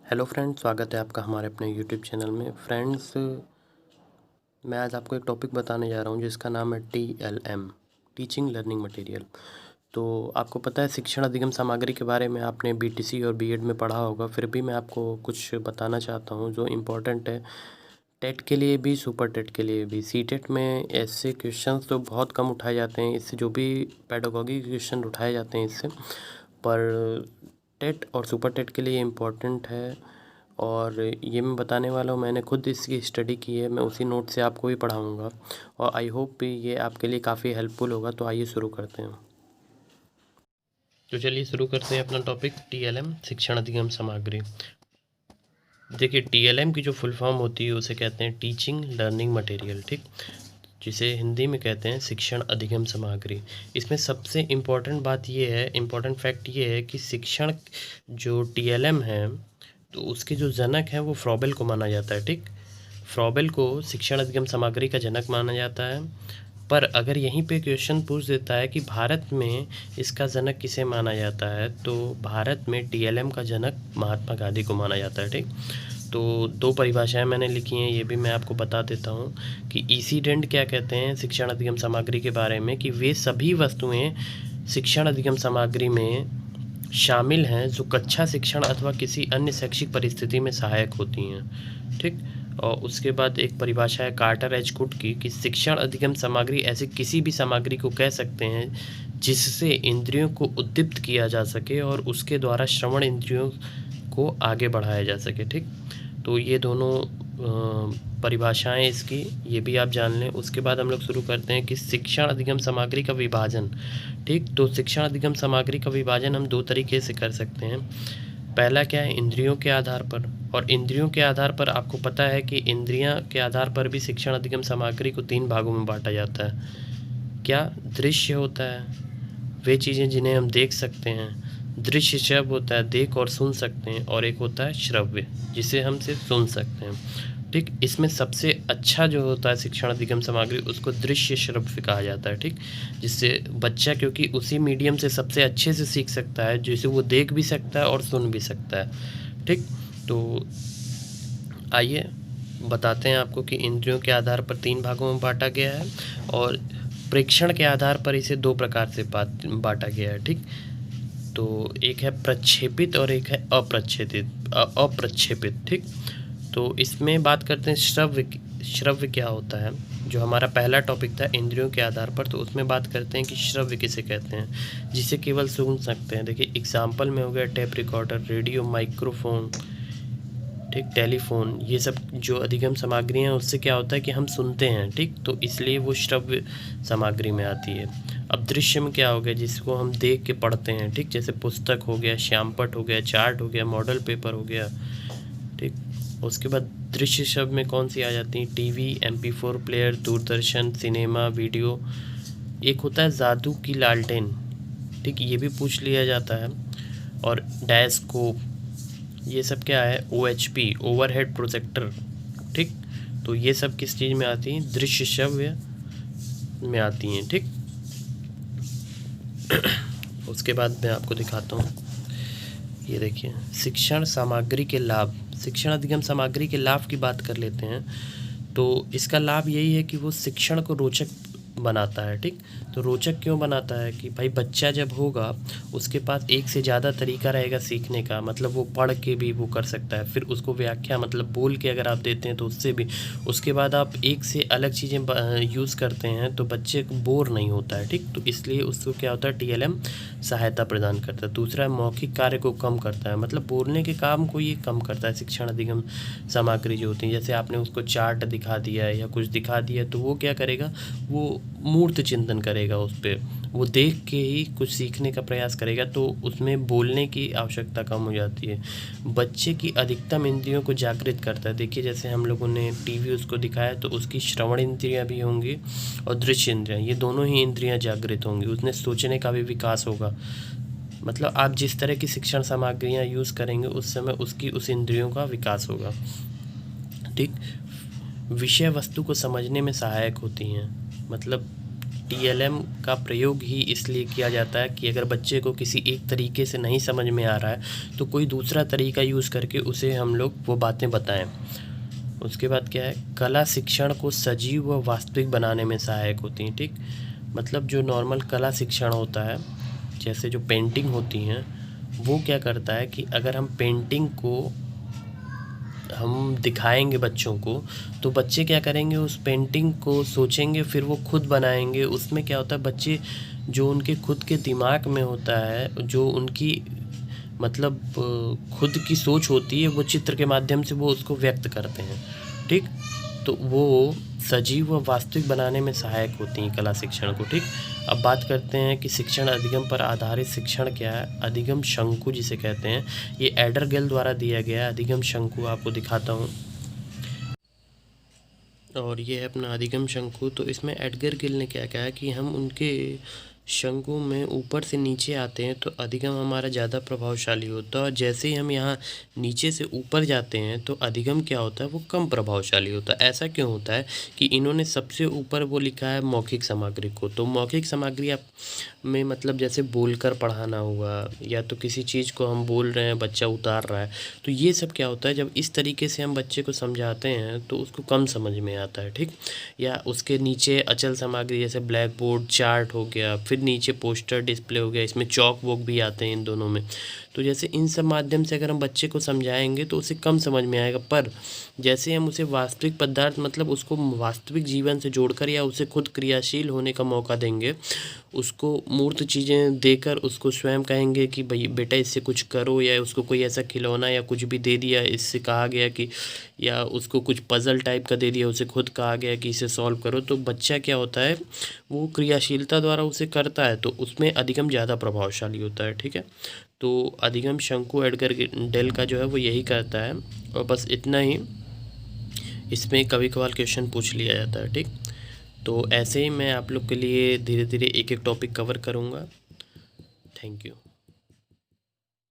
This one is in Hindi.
हेलो फ्रेंड्स, स्वागत है आपका हमारे अपने यूट्यूब चैनल में। फ्रेंड्स, मैं आज आपको एक टॉपिक बताने जा रहा हूँ जिसका नाम है TLM, टीचिंग लर्निंग मटेरियल। तो आपको पता है शिक्षण अधिगम सामग्री के बारे में आपने BTC और BEd में पढ़ा होगा, फिर भी मैं आपको कुछ बताना चाहता हूँ जो इम्पोर्टेंट है टेट के लिए भी, सुपर टेट के लिए भी। CTET में ऐसे क्वेश्चंस तो बहुत कम उठाए जाते हैं, इससे जो भी पेडागॉजी क्वेश्चन उठाए जाते हैं इससे, पर टेट और सुपर टेट के लिए इम्पोर्टेंट है। और ये मैं बताने वाला हूँ, मैंने खुद इसकी स्टडी की है, मैं उसी नोट से आपको भी पढ़ाऊँगा और आई होप भी ये आपके लिए काफ़ी हेल्पफुल होगा। तो आइए शुरू करते हैं। तो चलिए शुरू करते हैं अपना टॉपिक, TLM शिक्षण अधिगम सामग्री। देखिए, TLM की जो फुल फॉर्म होती है उसे कहते हैं टीचिंग लर्निंग मटेरियल, ठीक, जिसे हिंदी में कहते हैं शिक्षण अधिगम सामग्री। इसमें सबसे इम्पोर्टेंट बात ये है, इम्पोर्टेंट फैक्ट ये है कि शिक्षण जो TLM है तो उसके जो जनक हैं वो फ्रॉबेल को माना जाता है, ठीक। फ्रॉबेल को शिक्षण अधिगम सामग्री का जनक माना जाता है। पर अगर यहीं पे क्वेश्चन पूछ देता है कि भारत में इसका जनक किसे माना जाता है, तो भारत में TLM का जनक महात्मा गांधी को माना जाता है, ठीक। तो दो परिभाषाएं मैंने लिखी हैं, ये भी मैं आपको बता देता हूँ कि इंसिडेंट क्या कहते हैं शिक्षण अधिगम सामग्री के बारे में, कि वे सभी वस्तुएं शिक्षण अधिगम सामग्री में शामिल हैं जो कक्षा शिक्षण अथवा किसी अन्य शैक्षिक परिस्थिति में सहायक होती हैं, ठीक। और उसके बाद एक परिभाषा है कार्टर एच कुट की, कि शिक्षण अधिगम सामग्री ऐसी किसी भी सामग्री को कह सकते हैं जिससे इंद्रियों को उद्दीप्त किया जा सके और उसके द्वारा श्रवण इंद्रियों को आगे बढ़ाया जा सके, ठीक। तो ये दोनों परिभाषाएं इसकी, ये भी आप जान लें। उसके बाद हम लोग शुरू करते हैं कि शिक्षण अधिगम सामग्री का विभाजन, ठीक। तो शिक्षण अधिगम सामग्री का विभाजन हम दो तरीके से कर सकते हैं। पहला क्या है, इंद्रियों के आधार पर। और इंद्रियों के आधार पर आपको पता है कि इंद्रियां के आधार पर भी शिक्षण अधिगम सामग्री को 3 भागों में बांटा जाता है। क्या? दृश्य होता है, वे चीज़ें जिन्हें हम देख सकते हैं। दृश्य शब्द होता है, देख और सुन सकते हैं। और एक होता है श्रव्य, जिसे हम सिर्फ सुन सकते हैं, ठीक। इसमें सबसे अच्छा जो होता है शिक्षण अधिगम सामग्री, उसको दृश्य श्रव्य कहा जाता है, ठीक। जिससे बच्चा, क्योंकि उसी मीडियम से सबसे अच्छे से सीख सकता है, जिसे वो देख भी सकता है और सुन भी सकता है, ठीक। तो आइए बताते हैं आपको कि इंद्रियों के आधार पर 3 भागों में बांटा गया है और प्रेक्षण के आधार पर इसे 2 प्रकार से बांटा गया है, ठीक। तो एक है प्रक्षेपित और एक है अप्रक्षेपित, ठीक। तो इसमें बात करते हैं श्रव्य। श्रव्य क्या होता है, जो हमारा पहला टॉपिक था इंद्रियों के आधार पर, तो उसमें बात करते हैं कि श्रव्य किसे कहते हैं, जिसे केवल सुन सकते हैं। देखिए एग्जाम्पल में हो गया टेप रिकॉर्डर, रेडियो, माइक्रोफोन, ठीक, टेलीफोन। ये सब जो अधिगम सामग्री हैं उससे क्या होता है कि हम सुनते हैं, ठीक। तो इसलिए वो श्रव्य सामग्री में आती है। अब दृश्य में क्या हो गया, जिसको हम देख के पढ़ते हैं, ठीक, जैसे पुस्तक हो गया, श्यामपट हो गया, चार्ट हो गया, मॉडल पेपर हो गया, ठीक। उसके बाद दृश्य शब्द में कौन सी आ जाती हैं, TV, MP4 player, Doordarshan, cinema, video. एक होता है जादू की लालटेन, ठीक, ये भी पूछ लिया जाता है। और डायस्कोप, ये सब क्या है, OHP, ओवरहेड प्रोजेक्टर, ठीक। तो ये सब किस चीज़ में आती हैं, दृश्य श्रव्य में आती हैं, ठीक। उसके बाद मैं आपको दिखाता हूँ, ये देखिए शिक्षण सामग्री के लाभ। शिक्षण अधिगम सामग्री के लाभ की बात कर लेते हैं। तो इसका लाभ यही है कि वो शिक्षण को रोचक बनाता है, ठीक। तो रोचक क्यों बनाता है कि भाई बच्चा जब होगा उसके पास एक से ज़्यादा तरीका रहेगा सीखने का, मतलब वो पढ़ के भी वो कर सकता है, फिर उसको व्याख्या मतलब बोल के अगर आप देते हैं तो उससे भी, उसके बाद आप एक से अलग चीज़ें यूज़ करते हैं तो बच्चे को बोर नहीं होता है, ठीक। तो इसलिए उसको क्या होता है, TLM सहायता प्रदान करता है। दूसरा, मौखिक कार्य को कम करता है, मतलब बोलने के काम को ये कम करता है शिक्षण अधिगम सामग्री जो होती है। जैसे आपने उसको चार्ट दिखा दिया है या कुछ दिखा दिया है, तो वो क्या करेगा, वो मूर्त चिंतन करेगा उस पर, वो देख के ही कुछ सीखने का प्रयास करेगा, तो उसमें बोलने की आवश्यकता कम हो जाती है। बच्चे की अधिकतम इंद्रियों को जागृत करता है। देखिए जैसे हम लोगों ने TV उसको दिखाया, तो उसकी श्रवण इंद्रियां भी होंगी और दृश्य इंद्रियां, ये दोनों ही इंद्रियां जागृत होंगी। उसने सोचने का भी विकास होगा। मतलब आप जिस तरह की शिक्षण सामग्रियाँ यूज़ करेंगे उस समय उसकी उस इंद्रियों का विकास होगा, ठीक। विषय वस्तु को समझने में सहायक होती हैं, मतलब TLM का प्रयोग ही इसलिए किया जाता है कि अगर बच्चे को किसी एक तरीके से नहीं समझ में आ रहा है तो कोई दूसरा तरीका यूज़ करके उसे हम लोग वो बातें बताएं। उसके बाद क्या है, कला शिक्षण को सजीव व वास्तविक बनाने में सहायक होती हैं। ठीक, मतलब जो नॉर्मल कला शिक्षण होता है, जैसे जो पेंटिंग होती हैं, वो क्या करता है कि अगर हम पेंटिंग को हम दिखाएंगे बच्चों को तो बच्चे क्या करेंगे, उस पेंटिंग को सोचेंगे, फिर वो खुद बनाएंगे। उसमें क्या होता है, बच्चे जो उनके खुद के दिमाग में होता है, जो उनकी मतलब खुद की सोच होती है, वो चित्र के माध्यम से वो उसको व्यक्त करते हैं। ठीक, तो वो सजीव व वास्तविक बनाने में सहायक होती हैं कला शिक्षण को। ठीक, अब बात करते हैं कि शिक्षण अधिगम पर आधारित शिक्षण क्या है। अधिगम शंकु जिसे कहते हैं, ये एडर गिल द्वारा दिया गया है। अधिगम शंकु आपको दिखाता हूँ, और ये है अपना अधिगम शंकु। तो इसमें एडगर गिल ने क्या कहा कि हम उनके शंकु में ऊपर से नीचे आते हैं तो अधिगम हमारा ज़्यादा प्रभावशाली होता है, और जैसे ही हम यहाँ नीचे से ऊपर जाते हैं तो अधिगम क्या होता है, वो कम प्रभावशाली होता है। ऐसा क्यों होता है कि इन्होंने सबसे ऊपर वो लिखा है मौखिक सामग्री को। तो मौखिक सामग्री आप में मतलब जैसे बोलकर पढ़ाना हुआ, या तो किसी चीज़ को हम बोल रहे हैं, बच्चा उतार रहा है, तो ये सब क्या होता है, जब इस तरीके से हम बच्चे को समझाते हैं तो उसको कम समझ में आता है। ठीक, या उसके नीचे अचल सामग्री जैसे ब्लैक बोर्ड, चार्ट हो गया, फिर नीचे पोस्टर डिस्प्ले हो गया, इसमें चॉक वॉक भी आते हैं इन दोनों में। तो जैसे इन सब माध्यम से अगर हम बच्चे को समझाएंगे तो उसे कम समझ में आएगा, पर जैसे हम उसे वास्तविक पदार्थ मतलब उसको वास्तविक जीवन से जोड़कर या उसे खुद क्रियाशील होने का मौका देंगे, उसको मूर्त चीज़ें देकर उसको स्वयं कहेंगे कि भाई बेटा इससे कुछ करो, या उसको कोई ऐसा खिलौना या कुछ भी दे दिया, इससे कहा गया कि, या उसको कुछ पज़ल टाइप का दे दिया, उसे खुद कहा गया कि इसे सॉल्व करो, तो बच्चा क्या होता है, वो क्रियाशीलता द्वारा उसे करता है, तो उसमें अधिगम ज़्यादा प्रभावशाली होता है। ठीक है, तो अधिगम शंकु एडगर डेल का जो है वो यही करता है, और बस इतना ही। इसमें कभी कभार क्वेश्चन पूछ लिया जाता है। ठीक, तो ऐसे ही मैं आप लोग के लिए धीरे धीरे एक एक टॉपिक कवर करूँगा। Thank you.